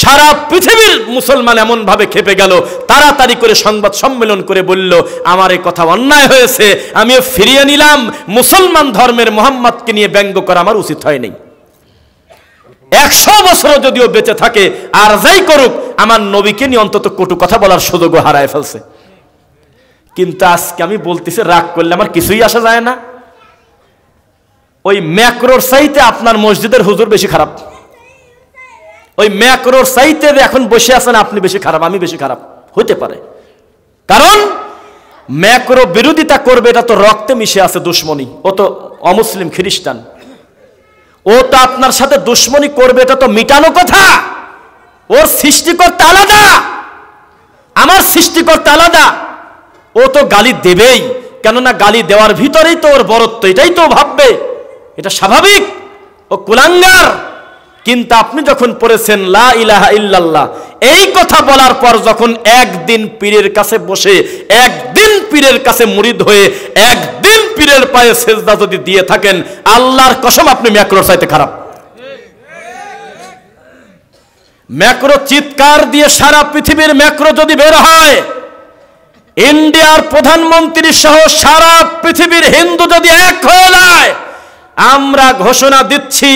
সারা পৃথিবীর মুসলমান এমন ভাবে খেপে গেল, তাড়াতাড়ি করে সংবাদ সম্মেলন করে বলল আমার এই কথা অন্যায় হয়েছে, আমিও ফিরিয়ে নিলাম। মুসলমান ধর্মের মুহাম্মদকে নিয়ে ব্যঙ্গ করা আমার উচিত হয়নি। 100 বছর যদিও বেঁচে থাকে আর যাই করুক, আমার নবীকে নিয়ে অন্তত কটু কথা বলার সুযোগও হারায় ফেলছে। কিন্তু আজকে আমি বলতেছি, রাগ করলে আমার কিছুই আসা যায় না। ওই ম্যাক্রোর চাইতে আপনার মসজিদের হুজুর বেশি খারাপ। ওই ম্যাক্রোর চাইতে এখন বসে আছেন আপনি বেশি খারাপ, আমি বেশি খারাপ হতে পারে। কারণ ম্যাক্রো বিরোধিতা করবে, এটা তো রক্তে মিশে আছে দুশ্মনী। ও তো অমুসলিম খ্রিস্টান, ও তো আপনার সাথে দুশ্মনী করবে, এটা তো মিটানো কথা। ওর সৃষ্টিকর্তা আলাদা, আমার সৃষ্টিকর্তা আলাদা। ও তো গালি দেবেই, কেননা গালি দেওয়ার ভিতরেই তো ওর বরত্ব, এটাই তো ভাববে, এটা স্বাভাবিক। ও কুলাঙ্গার। কিন্তু আপনি যখন পড়েছেন লা ইলাহা ইল্লাল্লাহ, এই কথা বলার পর যখন একদিন পীরের কাছে বসে, একদিন পীরের কাছে মুরিদ হয়ে, একদিন পীরের পায়ে সেজদা যদি দিয়ে থাকেন, আল্লাহর কসম আপনি ম্যাক্রোর চাইতে খারাপ। ম্যাক্রো চিৎকার দিয়ে সারা পৃথিবীর ম্যাক্রো যদি বের হয়, ইন্ডিয়ার প্রধানমন্ত্রী সহ সারা পৃথিবীর হিন্দু যদি এক হয়ে যায়, আমরা ঘোষণা দিচ্ছি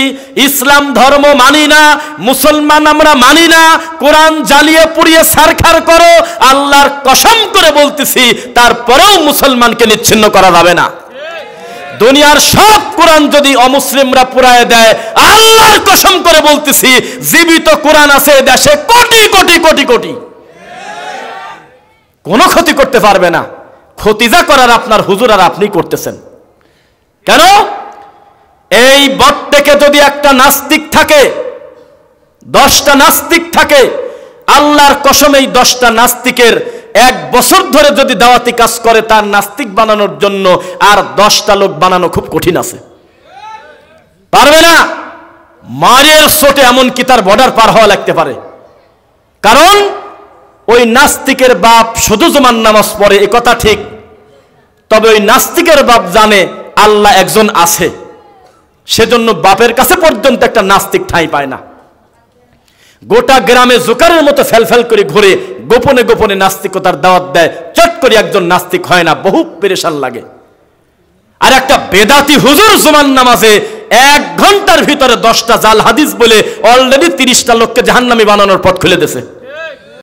ইসলাম ধর্ম মানি না, মুসলমান আমরা মানি না, কোরআন জ্বালিয়ে পুড়িয়ে ছারখার করো, আল্লাহর কসম করে বলতেছি তারপরেও মুসলমানকে নিচ্ছিন্ন করা যাবে না। দুনিয়ার সব কোরআন যদি অমুসলিমরা পুড়ায় দেয়, আল্লাহর কসম করে বলতেছি জীবিত কোরআন আছে দেশে কোটি কোটি কোটি কোটি, কোনো ক্ষতি করতে পারবে না। ক্ষতি যা করার আপনার হুজুর আর আপনি করতেছেন। কেন? এই বট্টেকে যদি একটা নাস্তিক থাকে, 10টা নাস্তিক থাকে, আল্লাহর কসম এই 10টা নাস্তিকের 1 বছর ধরে যদি দাওয়াতি কাজ করে, তার নাস্তিক বানানোর জন্য আর 10টা লোক বানানো খুব কঠিন আছে, পারবে না। মারের চোটে এমনকি তার বর্ডার পার হওয়া লাগতে পারে। কারণ ওই নাস্তিকের বাপ শুধু জুমার নামাজ পড়ে, এ কথা ঠিক, তবে ওই নাস্তিকের বাপ জানে আল্লাহ একজন আছে, সেজন্য বাপের কাছে পর্যন্ত একটা নাস্তিক ঠাঁই পায় না। গোটা গ্রামে জোকারের মতো ফেলফেল করে ঘুরে গোপনে গোপনে নাস্তিকতার দাওয়াত দেয়, চট করে একজন নাস্তিক হয় না, বহু পেরেশান লাগে। আর একটা বেদাতি হুজুর জুমার নামাজে 1 ঘন্টার ভিতরে 10টা জাল হাদিস বলে অলরেডি 30টা লোককে জাহান্নামী বানানোর পথ খুলে দিয়েছে।